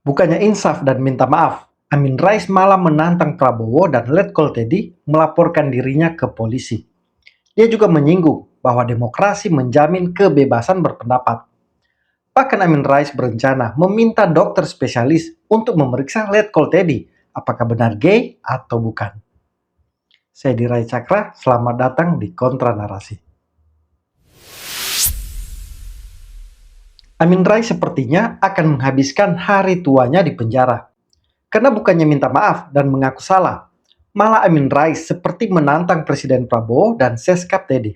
Bukannya insaf dan minta maaf, Amin Rais malah menantang Prabowo dan Letkol Tedi melaporkan dirinya ke polisi. Dia juga menyinggung bahwa demokrasi menjamin kebebasan berpendapat. Bahkan Amin Rais berencana meminta dokter spesialis untuk memeriksa Letkol Tedi apakah benar gay atau bukan. Saya Dirai Cakra, selamat datang di Kontra Narasi. Amin Rais sepertinya akan menghabiskan hari tuanya di penjara. Karena bukannya minta maaf dan mengaku salah, malah Amin Rais seperti menantang Presiden Prabowo dan Seskap Tedi.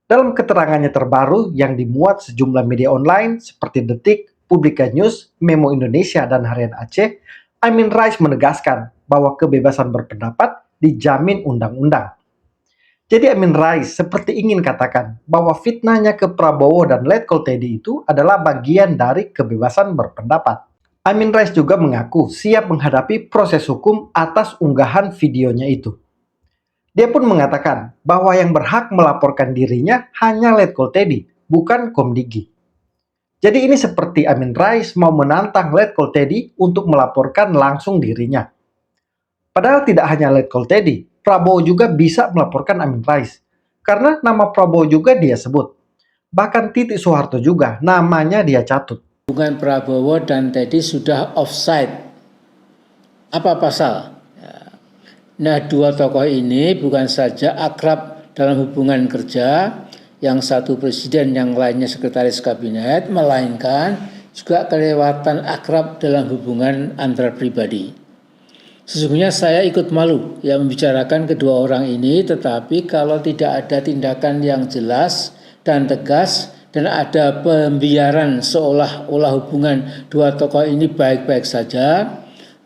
Dalam keterangannya terbaru yang dimuat sejumlah media online seperti Detik, Publika News, Memo Indonesia, dan Harian Aceh, Amin Rais menegaskan bahwa kebebasan berpendapat dijamin undang-undang. Jadi Amin Rais seperti ingin katakan bahwa fitnahnya ke Prabowo dan Letkol Tedi itu adalah bagian dari kebebasan berpendapat. Amin Rais juga mengaku siap menghadapi proses hukum atas unggahan videonya itu. Dia pun mengatakan bahwa yang berhak melaporkan dirinya hanya Letkol Tedi, bukan Komdigi. Jadi ini seperti Amin Rais mau menantang Letkol Tedi untuk melaporkan langsung dirinya. Padahal tidak hanya Letkol Tedi, Prabowo juga bisa melaporkan Amin Rais. Karena nama Prabowo juga dia sebut. Bahkan Titi Soeharto juga namanya dia catut. Hubungan Prabowo dan Teddy sudah offside. Apa pasal? Nah, dua tokoh ini bukan saja akrab dalam hubungan kerja, yang satu presiden, yang lainnya sekretaris kabinet, melainkan juga kelewatan akrab dalam hubungan antar pribadi. Sesungguhnya saya ikut malu membicarakan kedua orang ini, tetapi kalau tidak ada tindakan yang jelas dan tegas dan ada pembiaran seolah-olah hubungan dua tokoh ini baik-baik saja,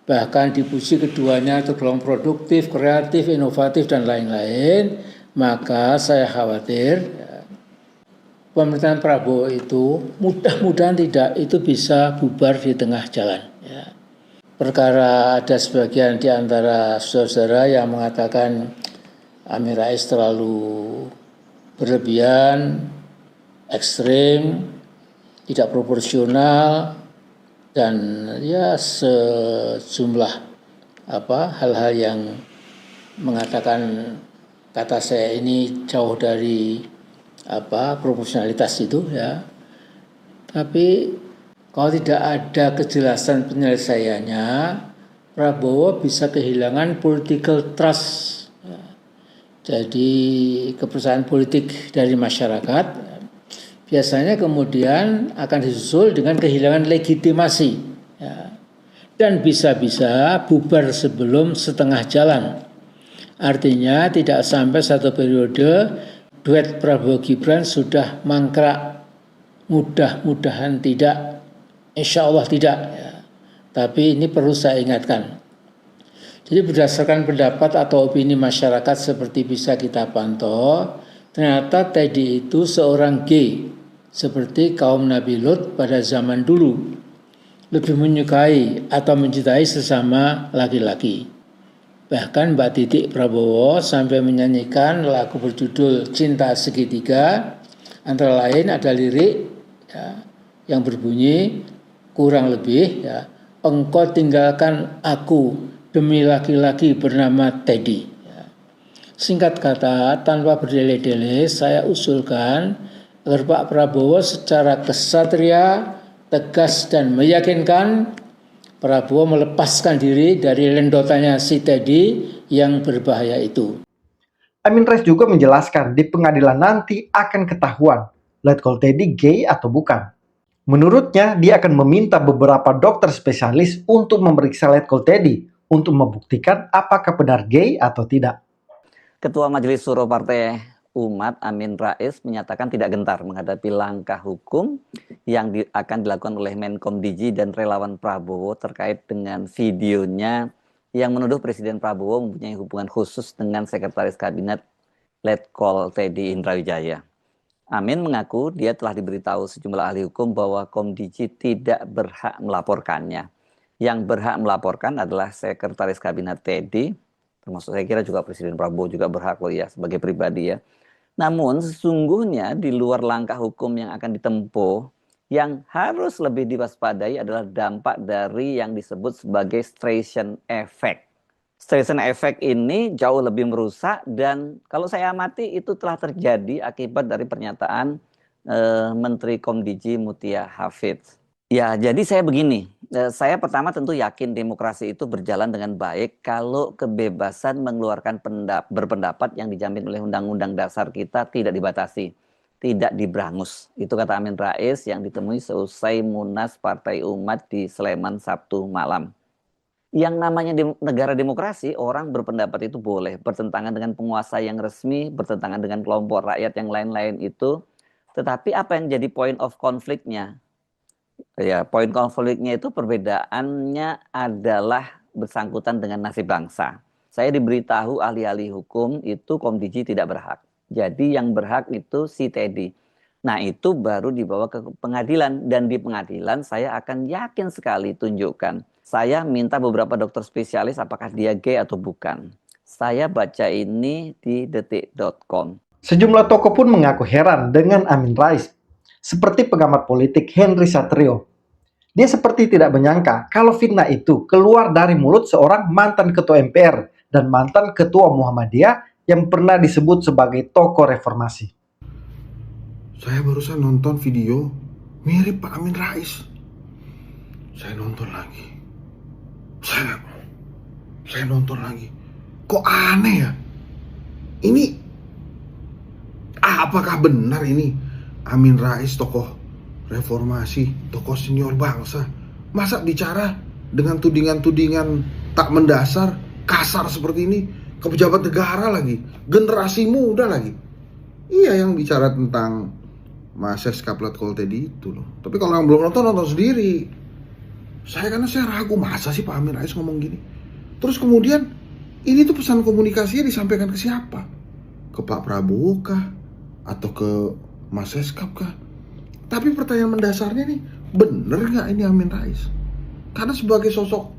bahkan dipuji keduanya tergolong produktif, kreatif, inovatif, dan lain-lain, maka saya khawatir pemerintahan Prabowo itu mudah-mudahan tidak itu bisa bubar di tengah jalan. Perkara ada sebagian di antara saudara-saudara yang mengatakan Amin Rais terlalu berlebihan, ekstrim, tidak proporsional, dan ya sejumlah hal-hal yang mengatakan kata saya ini jauh dari proporsionalitas itu ya. Tapi kalau tidak ada kejelasan penyelesaiannya, Prabowo bisa kehilangan political trust. Jadi kepercayaan politik dari masyarakat biasanya kemudian akan disusul dengan kehilangan legitimasi. Dan bisa-bisa bubar sebelum setengah jalan. Artinya tidak sampai satu periode duet Prabowo Gibran sudah mangkrak. Mudah-mudahan tidak. Insya Allah tidak, Tapi ini perlu saya ingatkan. Jadi berdasarkan pendapat atau opini masyarakat seperti bisa kita pantau, ternyata Teddy itu seorang gay, seperti kaum Nabi Lut pada zaman dulu, lebih menyukai atau mencintai sesama laki-laki. Bahkan Mbak Titik Prabowo sampai menyanyikan lagu berjudul Cinta Segitiga, antara lain ada lirik yang berbunyi kurang lebih engkau tinggalkan aku demi laki-laki bernama Teddy. Singkat kata, tanpa berdele-dele, saya usulkan agar Pak Prabowo secara kesatria, tegas dan meyakinkan Prabowo melepaskan diri dari lendotannya si Teddy yang berbahaya itu. Amin Rais juga menjelaskan di pengadilan nanti akan ketahuan Letkol Tedi gay atau bukan. Menurutnya, dia akan meminta beberapa dokter spesialis untuk memeriksa Letkol Tedi untuk membuktikan apakah benar gay atau tidak. Ketua Majelis Syuro Partai Umat Amin Rais menyatakan tidak gentar menghadapi langkah hukum yang akan dilakukan oleh Menkom Digi dan relawan Prabowo terkait dengan videonya yang menuduh Presiden Prabowo mempunyai hubungan khusus dengan Sekretaris Kabinet Letkol Tedi Indrawijaya. Amin mengaku dia telah diberitahu sejumlah ahli hukum bahwa Komdigi tidak berhak melaporkannya. Yang berhak melaporkan adalah Sekretaris Kabinet Tedi, termasuk saya kira juga Presiden Prabowo juga berhak ya sebagai pribadi ya. Namun sesungguhnya di luar langkah hukum yang akan ditempuh, Yang harus lebih diwaspadai adalah dampak dari yang disebut sebagai Streisand effect. Streisand effect ini jauh lebih merusak dan kalau saya amati itu telah terjadi akibat dari pernyataan Menteri Komdiji Mutia Hafidz. Ya, jadi saya begini, saya pertama tentu yakin demokrasi itu berjalan dengan baik kalau kebebasan mengeluarkan berpendapat yang dijamin oleh Undang-Undang Dasar kita tidak dibatasi, tidak diberangus. Itu kata Amin Rais yang ditemui seusai Munas Partai Umat di Sleman Sabtu malam. Yang namanya negara demokrasi, orang berpendapat itu boleh, bertentangan dengan penguasa yang resmi, bertentangan dengan kelompok rakyat yang lain-lain itu. Tetapi apa yang jadi point of conflict-nya? Ya, poin konfliknya itu perbedaannya adalah bersangkutan dengan nasib bangsa. Saya diberitahu ahli-ahli hukum itu Komdiji tidak berhak. Jadi yang berhak itu si Teddy. Nah itu baru dibawa ke pengadilan dan di pengadilan saya akan yakin sekali tunjukkan. Saya minta beberapa dokter spesialis apakah dia gay atau bukan. Saya baca ini di detik.com. Sejumlah tokoh pun mengaku heran dengan Amin Rais. Seperti pengamat politik Henry Satrio. Dia seperti tidak menyangka kalau fitnah itu keluar dari mulut seorang mantan ketua MPR dan mantan ketua Muhammadiyah yang pernah disebut sebagai tokoh reformasi. Saya barusan nonton video mirip Pak Amin Rais. Saya nonton lagi. Saya nonton lagi. Kok aneh ya? Ini apakah benar ini Amin Rais tokoh reformasi, tokoh senior bangsa? Masa bicara dengan tudingan-tudingan tak mendasar, kasar seperti ini ke pejabat negara lagi, generasi muda lagi? Iya, yang bicara tentang Mas Seskap Letkol Teddy itu loh. Tapi kalau yang belum nonton, nonton sendiri. Karena saya ragu, masa sih Pak Amin Rais ngomong gini? Terus kemudian ini tuh pesan komunikasinya disampaikan ke siapa? Ke Pak Prabowo kah? Atau ke Mas Seskap kah? Tapi pertanyaan mendasarnya nih, bener gak ini Amin Rais? Karena sebagai sosok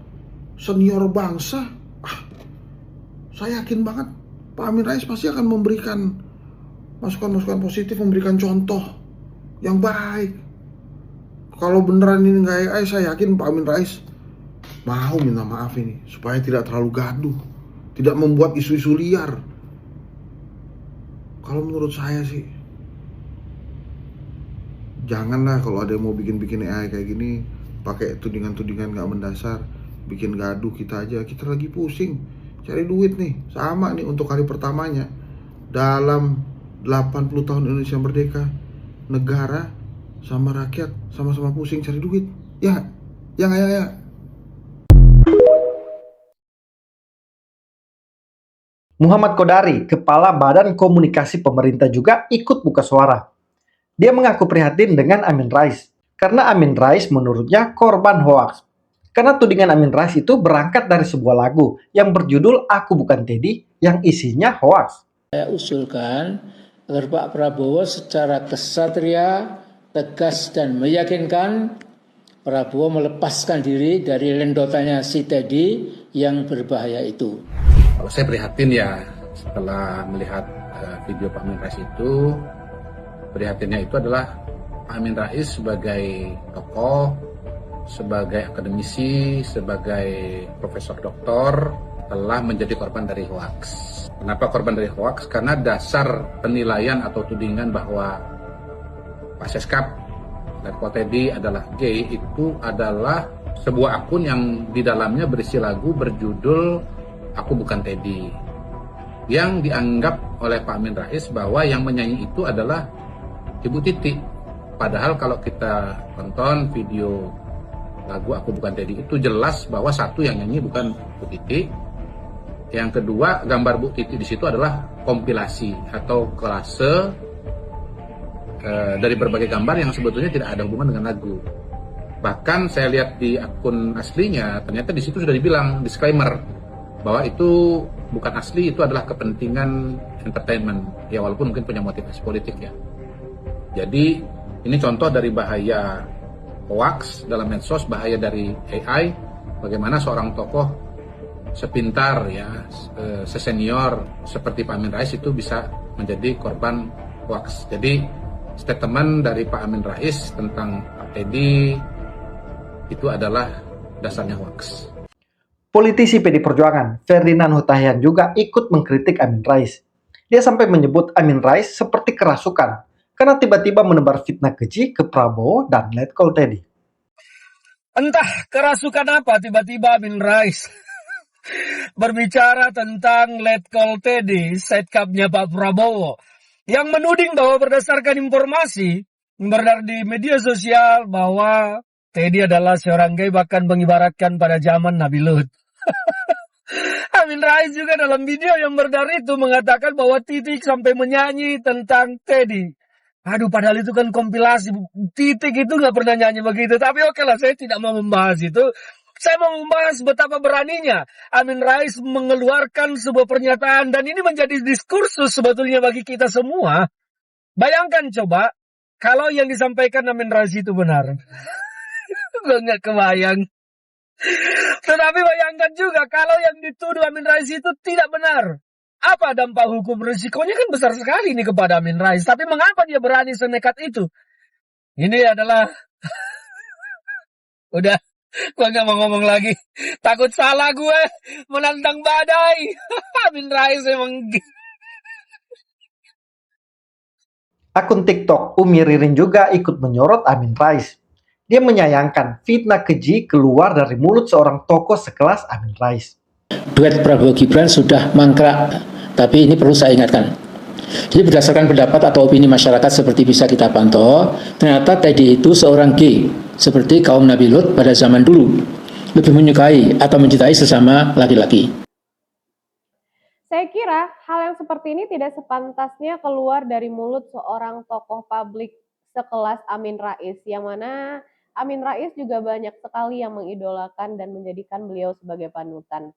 senior bangsa, saya yakin banget Pak Amin Rais pasti akan memberikan masukan-masukan positif, memberikan contoh yang baik. Kalau beneran ini gak AI, saya yakin Pak Amin Rais mau minta maaf ini, supaya tidak terlalu gaduh, tidak membuat isu-isu liar. Kalau menurut saya sih, janganlah kalau ada yang mau bikin-bikin AI kayak gini pakai tudingan-tudingan gak mendasar, bikin gaduh kita aja. Kita lagi pusing cari duit nih, sama nih untuk hari pertamanya dalam 80 tahun Indonesia merdeka, negara sama rakyat sama-sama pusing cari duit. Ya. Muhammad Kodari, Kepala Badan Komunikasi Pemerintah juga ikut buka suara. Dia mengaku prihatin dengan Amin Rais, karena Amin Rais menurutnya korban hoaks. Karena tudingan Amin Rais itu berangkat dari sebuah lagu yang berjudul Aku Bukan Teddy yang isinya hoaks. Saya usulkan agar Pak Prabowo secara kesatria, tegas dan meyakinkan Prabowo melepaskan diri dari lendotannya si Teddy yang berbahaya itu. Kalau saya prihatin ya setelah melihat video Pak Amin Rais itu, prihatinnya itu adalah Pak Amin Rais sebagai tokoh, sebagai akademisi, sebagai profesor doktor telah menjadi korban dari hoaks. Kenapa korban dari hoaks? Karena dasar penilaian atau tudingan bahwa Pak Seskap Letkol Teddy adalah gay itu adalah sebuah akun yang di dalamnya berisi lagu berjudul Aku Bukan Teddy, yang dianggap oleh Pak Amin Rais bahwa yang menyanyi itu adalah Ibu Titi. Padahal kalau kita tonton video lagu Aku Bukan Teddy itu jelas bahwa satu yang nyanyi bukan Bu Titi, yang kedua gambar Bu Titi di situ adalah kompilasi atau kolase dari berbagai gambar yang sebetulnya tidak ada hubungan dengan lagu. Bahkan saya lihat di akun aslinya ternyata di situ sudah dibilang disclaimer bahwa itu bukan asli, itu adalah kepentingan entertainment ya, walaupun mungkin punya motivasi politik ya. Jadi ini contoh dari bahaya hoax dalam medsos, bahaya dari AI, bagaimana seorang tokoh sepintar ya, sesenior seperti Pak Amin Rais itu bisa menjadi korban hoax. Jadi statement dari Pak Amin Rais tentang Teddy itu adalah dasarnya hoax. Politisi PD Perjuangan, Ferdinand Hutahian juga ikut mengkritik Amin Rais. Dia sampai menyebut Amin Rais seperti kerasukan karena tiba-tiba menebar fitnah keji ke Prabowo dan Letkol Teddy. Entah kerasukan apa tiba-tiba Amin Rais berbicara tentang Letkol Teddy, setkapnya Pak Prabowo, yang menuding bahwa berdasarkan informasi beredar di media sosial bahwa Teddy adalah seorang gay, bahkan mengibaratkan pada zaman Nabi Lut. Amin Rais juga dalam video yang beredar itu mengatakan bahwa Titik sampai menyanyi tentang Teddy. Aduh, padahal itu kan kompilasi. Titik itu nggak pernah nyanyi begitu. Tapi oke lah, saya tidak mau membahas itu. Saya mau membahas betapa beraninya Amin Rais mengeluarkan sebuah pernyataan. Dan ini menjadi diskursus sebetulnya bagi kita semua. Bayangkan coba, kalau yang disampaikan Amin Rais itu benar. Gue nggak kebayang. Tetapi bayangkan juga kalau yang dituduh Amin Rais itu tidak benar. Apa dampak hukum? Risikonya kan besar sekali ini kepada Amin Rais. Tapi mengapa dia berani senekat itu? Ini adalah... Udah, gue gak mau ngomong lagi. Takut salah gue menantang badai. Amin Rais emang... Akun TikTok Umi Ririn juga ikut menyorot Amin Rais. Dia menyayangkan fitnah keji keluar dari mulut seorang tokoh sekelas Amin Rais. Duet Prabowo Gibran sudah mangkrak, tapi ini perlu saya ingatkan. Jadi berdasarkan pendapat atau opini masyarakat seperti bisa kita pantau, ternyata Teddy itu seorang gay, seperti kaum Nabi Lut pada zaman dulu, lebih menyukai atau mencintai sesama laki-laki. Saya kira hal yang seperti ini tidak sepantasnya keluar dari mulut seorang tokoh publik sekelas Amin Rais, yang mana Amin Rais juga banyak sekali yang mengidolakan dan menjadikan beliau sebagai panutan.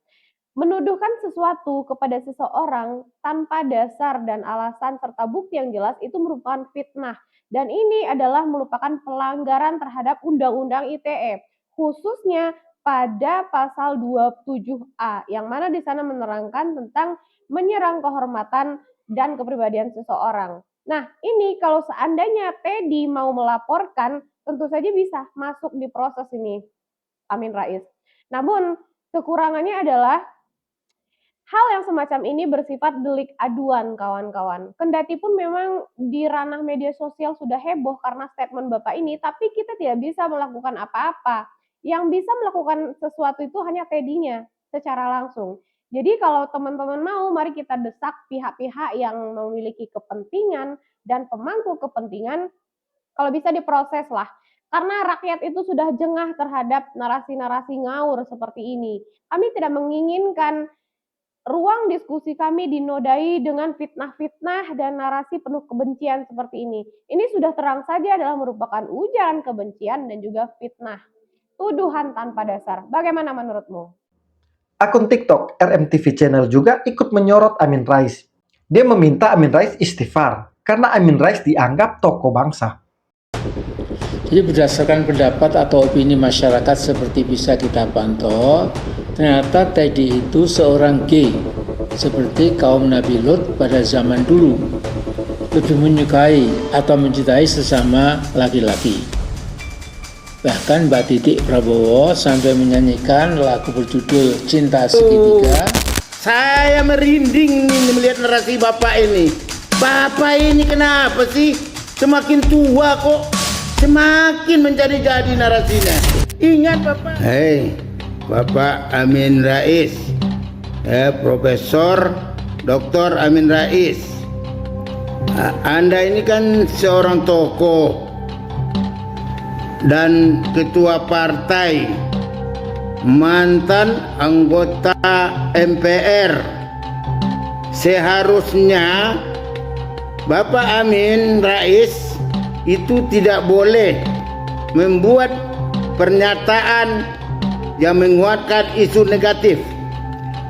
Menuduhkan sesuatu kepada seseorang tanpa dasar dan alasan serta bukti yang jelas itu merupakan fitnah. Dan ini adalah merupakan pelanggaran terhadap Undang-Undang ITE, khususnya pada pasal 27A, yang mana di sana menerangkan tentang menyerang kehormatan dan kepribadian seseorang. Nah, ini kalau seandainya Teddy mau melaporkan, tentu saja bisa masuk di proses ini, Amin Rais. Namun, kekurangannya adalah hal yang semacam ini bersifat delik aduan, kawan-kawan. Kendati pun memang di ranah media sosial sudah heboh karena statement Bapak ini, tapi kita tidak bisa melakukan apa-apa. Yang bisa melakukan sesuatu itu hanya Teddy-nya secara langsung. Jadi kalau teman-teman mau, mari kita desak pihak-pihak yang memiliki kepentingan dan pemangku kepentingan, kalau bisa diproses lah. Karena rakyat itu sudah jengah terhadap narasi-narasi ngawur seperti ini. Kami tidak menginginkan ruang diskusi kami dinodai dengan fitnah-fitnah dan narasi penuh kebencian seperti ini. Ini sudah terang saja adalah merupakan ujaran kebencian dan juga fitnah. Tuduhan tanpa dasar. Bagaimana menurutmu? Akun TikTok RMTV Channel juga ikut menyorot Amin Rais. Dia meminta Amin Rais istighfar karena Amin Rais dianggap tokoh bangsa. Jadi berdasarkan pendapat atau opini masyarakat seperti bisa kita pantau, ternyata Teddy itu seorang gay, seperti kaum Nabi Lut pada zaman dulu, lebih menyukai atau mencintai sesama laki-laki. Bahkan Mbak Titik Prabowo sampai menyanyikan lagu berjudul Cinta Segitiga. Saya merinding nih melihat narasi Bapak ini. Bapak ini kenapa sih? Semakin tua kok semakin menjadi-jadi narasinya. Ingat Bapak. Hei, Bapak Amin Rais, Profesor Dr. Amin Rais. Anda ini kan seorang tokoh dan ketua partai, mantan anggota MPR. Seharusnya Bapak Amin Rais itu tidak boleh membuat pernyataan yang menguatkan isu negatif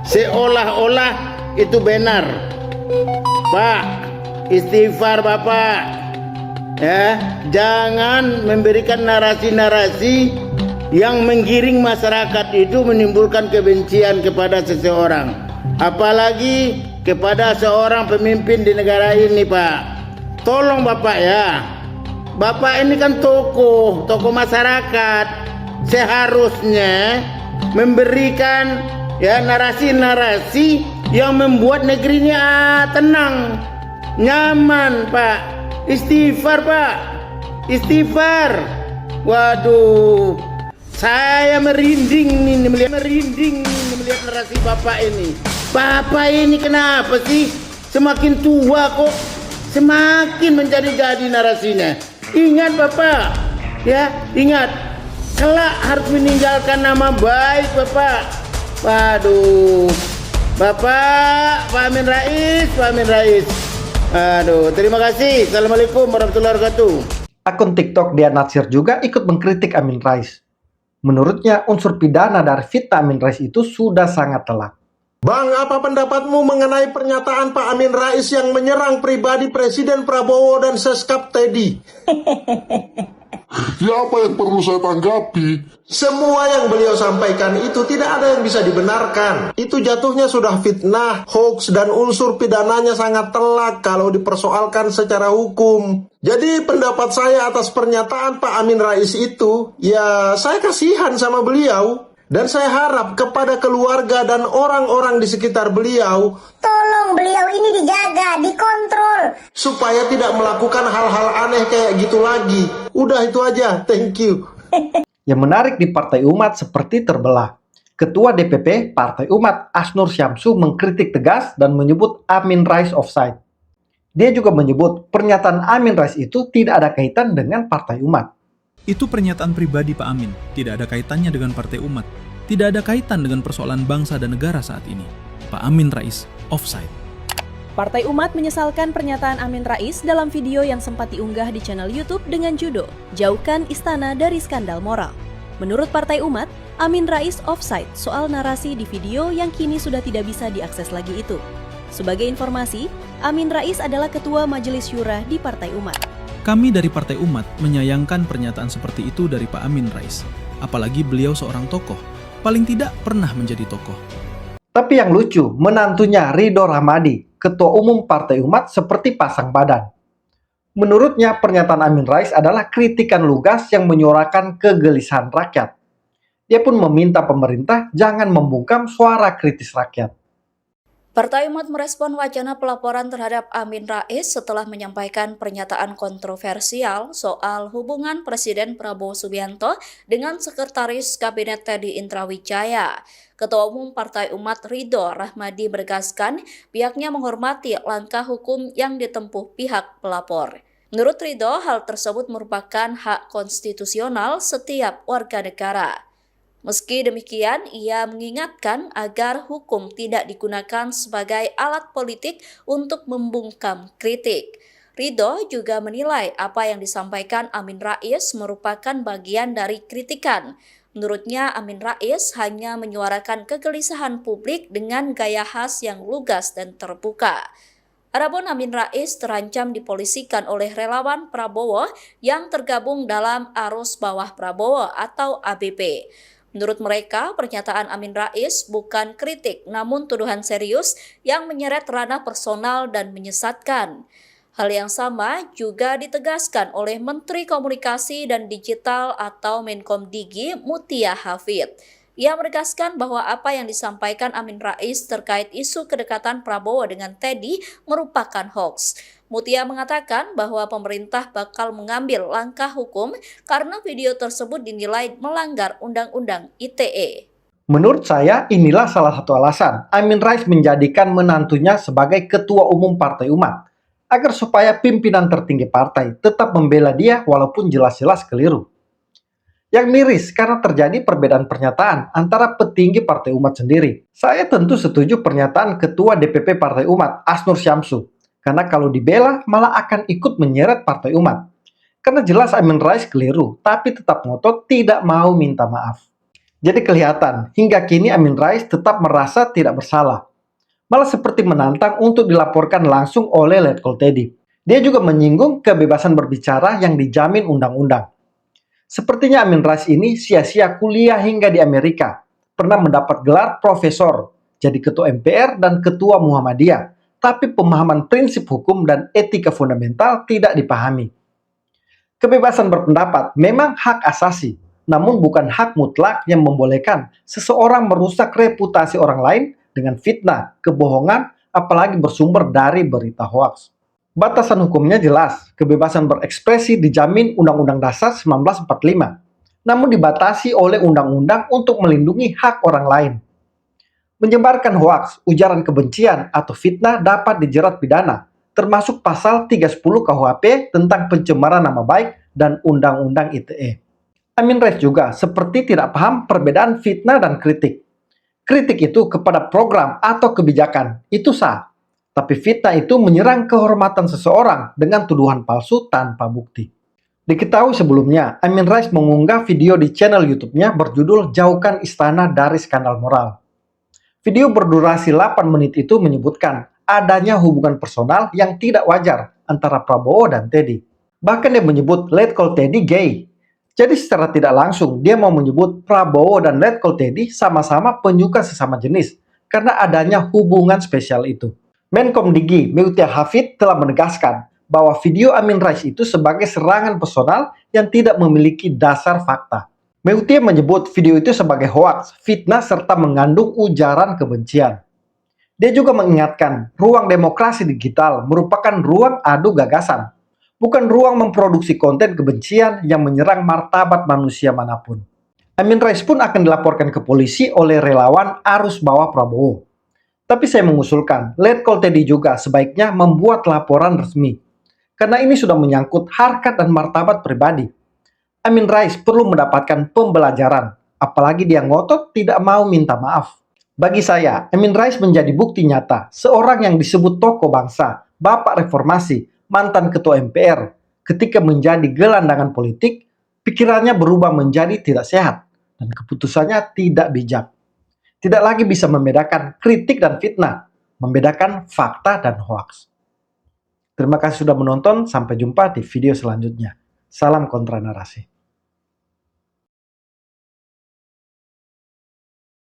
seolah-olah itu benar. Pak, istighfar Bapak. Jangan memberikan narasi-narasi yang menggiring masyarakat itu menimbulkan kebencian kepada seseorang, apalagi kepada seorang pemimpin di negara ini, Pak. Tolong Bapak ya, Bapak ini kan tokoh masyarakat, seharusnya memberikan ya narasi-narasi yang membuat negeri ini tenang, nyaman, Pak. Istighfar, Pak. Istighfar. Waduh, saya merinding nih melihat narasi Bapak ini. Bapak ini kenapa sih semakin tua kok semakin menjadi-jadi narasinya? Ingat Bapak, ya ingat, kelak harus meninggalkan nama baik Bapak. Waduh, Bapak, Pak Amin Rais. Aduh, terima kasih. Assalamualaikum warahmatullahi wabarakatuh. Akun TikTok Dian Natsir juga ikut mengkritik Amin Rais. Menurutnya unsur pidana dari fitnah Amin Rais itu sudah sangat telak. Bang, apa pendapatmu mengenai pernyataan Pak Amin Rais yang menyerang pribadi Presiden Prabowo dan Seskap Teddy? Ya, apa yang perlu saya tanggapi? Semua yang beliau sampaikan itu tidak ada yang bisa dibenarkan. Itu jatuhnya sudah fitnah, hoax, dan unsur pidananya sangat telak kalau dipersoalkan secara hukum. Jadi pendapat saya atas pernyataan Pak Amin Rais itu, ya saya kasihan sama beliau. Dan saya harap kepada keluarga dan orang-orang di sekitar beliau, tolong beliau ini dijaga, dikontrol, supaya tidak melakukan hal-hal aneh kayak gitu lagi. Udah itu aja, thank you. Yang menarik di Partai Umat seperti terbelah. Ketua DPP Partai Umat Asnur Syamsu mengkritik tegas dan menyebut Amin Rais offside. Dia juga menyebut pernyataan Amin Rais itu tidak ada kaitan dengan Partai Umat. Itu pernyataan pribadi Pak Amin, tidak ada kaitannya dengan Partai Umat, tidak ada kaitan dengan persoalan bangsa dan negara saat ini. Pak Amin Rais offside. Partai Umat menyesalkan pernyataan Amin Rais dalam video yang sempat diunggah di channel YouTube dengan judul "Jauhkan Istana dari Skandal Moral". Menurut Partai Umat, Amin Rais offside soal narasi di video yang kini sudah tidak bisa diakses lagi itu. Sebagai informasi, Amin Rais adalah Ketua Majelis Syura di Partai Umat. Kami dari Partai Umat menyayangkan pernyataan seperti itu dari Pak Amin Rais. Apalagi beliau seorang tokoh, paling tidak pernah menjadi tokoh. Tapi yang lucu, menantunya Ridho Rahmadi, Ketua Umum Partai Umat seperti pasang badan. Menurutnya pernyataan Amin Rais adalah kritikan lugas yang menyuarakan kegelisahan rakyat. Dia pun meminta pemerintah jangan membungkam suara kritis rakyat. Partai Umat merespon wacana pelaporan terhadap Amin Rais setelah menyampaikan pernyataan kontroversial soal hubungan Presiden Prabowo Subianto dengan Sekretaris Kabinet Teddy Indrawijaya. Ketua Umum Partai Umat Ridho Rahmadi menegaskan pihaknya menghormati langkah hukum yang ditempuh pihak pelapor. Menurut Ridho, hal tersebut merupakan hak konstitusional setiap warga negara. Meski demikian, ia mengingatkan agar hukum tidak digunakan sebagai alat politik untuk membungkam kritik. Ridho juga menilai apa yang disampaikan Amin Rais merupakan bagian dari kritikan. Menurutnya, Amin Rais hanya menyuarakan kegelisahan publik dengan gaya khas yang lugas dan terbuka. Adapun Amin Rais terancam dipolisikan oleh relawan Prabowo yang tergabung dalam Arus Bawah Prabowo atau ABP. Menurut mereka, pernyataan Amin Rais bukan kritik, namun tuduhan serius yang menyeret ranah personal dan menyesatkan. Hal yang sama juga ditegaskan oleh Menteri Komunikasi dan Digital atau Menkomdigi Mutia Hafid. Ia menegaskan bahwa apa yang disampaikan Amin Rais terkait isu kedekatan Prabowo dengan Teddy merupakan hoax. Mutia mengatakan bahwa pemerintah bakal mengambil langkah hukum karena video tersebut dinilai melanggar Undang-Undang ITE. Menurut saya, inilah salah satu alasan Amin Rais menjadikan menantunya sebagai Ketua Umum Partai Umat, agar supaya pimpinan tertinggi partai tetap membela dia walaupun jelas-jelas keliru. Yang miris karena terjadi perbedaan pernyataan antara petinggi Partai Umat sendiri. Saya tentu setuju pernyataan Ketua DPP Partai Umat, Asnur Syamsu. Karena kalau dibela malah akan ikut menyeret Partai Umat. Karena jelas Amin Rais keliru, tapi tetap ngotot tidak mau minta maaf. Jadi kelihatan, hingga kini Amin Rais tetap merasa tidak bersalah. Malah seperti menantang untuk dilaporkan langsung oleh Letkol Teddy. Dia juga menyinggung kebebasan berbicara yang dijamin undang-undang. Sepertinya Amin Rais ini sia-sia kuliah hingga di Amerika. Pernah mendapat gelar profesor, jadi ketua MPR dan ketua Muhammadiyah. Tapi pemahaman prinsip hukum dan etika fundamental tidak dipahami. Kebebasan berpendapat memang hak asasi, namun bukan hak mutlak yang membolehkan seseorang merusak reputasi orang lain dengan fitnah, kebohongan, apalagi bersumber dari berita hoaks. Batasan hukumnya jelas, kebebasan berekspresi dijamin Undang-Undang Dasar 1945, namun dibatasi oleh undang-undang untuk melindungi hak orang lain. Menyebarkan hoaks, ujaran kebencian, atau fitnah dapat dijerat pidana, termasuk pasal 310 KUHP tentang pencemaran nama baik dan Undang-Undang ITE. Amin Rais juga seperti tidak paham perbedaan fitnah dan kritik. Kritik itu kepada program atau kebijakan, itu sah. Tapi fitnah itu menyerang kehormatan seseorang dengan tuduhan palsu tanpa bukti. Diketahui sebelumnya, Amin Rais mengunggah video di channel YouTube-nya berjudul Jauhkan Istana dari Skandal Moral. Video berdurasi 8 menit itu menyebutkan adanya hubungan personal yang tidak wajar antara Prabowo dan Teddy. Bahkan dia menyebut Letkol Teddy gay. Jadi secara tidak langsung dia mau menyebut Prabowo dan Letkol Teddy sama-sama penyuka sesama jenis karena adanya hubungan spesial itu. Menkom Digi Meutia Hafid telah menegaskan bahwa video Amin Rais itu sebagai serangan personal yang tidak memiliki dasar fakta. Meutia menyebut video itu sebagai hoaks, fitnah, serta mengandung ujaran kebencian. Dia juga mengingatkan ruang demokrasi digital merupakan ruang adu gagasan, bukan ruang memproduksi konten kebencian yang menyerang martabat manusia manapun. Amin Rais pun akan dilaporkan ke polisi oleh relawan arus bawah Prabowo. Tapi saya mengusulkan, Letkol Teddy juga sebaiknya membuat laporan resmi. Karena ini sudah menyangkut harkat dan martabat pribadi. Amin Rais perlu mendapatkan pembelajaran, apalagi dia ngotot tidak mau minta maaf. Bagi saya, Amin Rais menjadi bukti nyata seorang yang disebut tokoh bangsa, bapak reformasi, mantan ketua MPR, ketika menjadi gelandangan politik, pikirannya berubah menjadi tidak sehat dan keputusannya tidak bijak. Tidak lagi bisa membedakan kritik dan fitnah, membedakan fakta dan hoaks. Terima kasih sudah menonton, sampai jumpa di video selanjutnya. Salam kontra narasi.